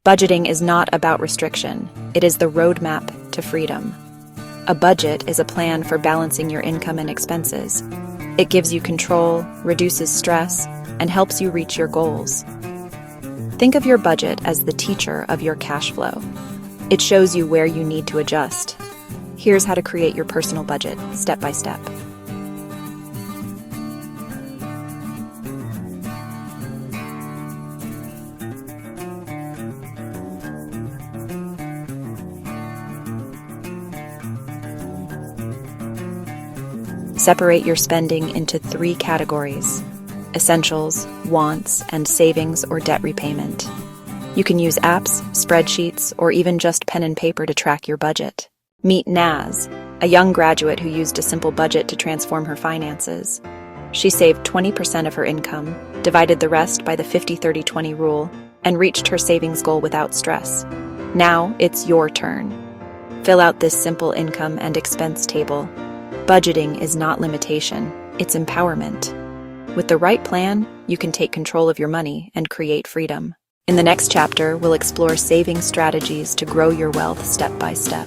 Budgeting is not about restriction. It is the roadmap to freedom. A budget is a plan for balancing your income and expenses. It gives you control, reduces stress, and helps you reach your goals. Think of your budget as the teacher of your cash flow. It shows you where you need to adjust. Here's how to create your personal budget, step by step. Separate your spending into 3 categories: essentials, wants, and savings or debt repayment. You can use apps, spreadsheets, or even just pen and paper to track your budget. Meet Naz, a young graduate who used a simple budget to transform her finances. She saved 20% of her income, divided the rest by the 50-30-20 rule, and reached her savings goal without stress. Now it's your turn. Fill out this simple income and expense table. Budgeting is not limitation, it's empowerment. With the right plan, you can take control of your money and create freedom. In the next chapter, we'll explore saving strategies to grow your wealth step by step.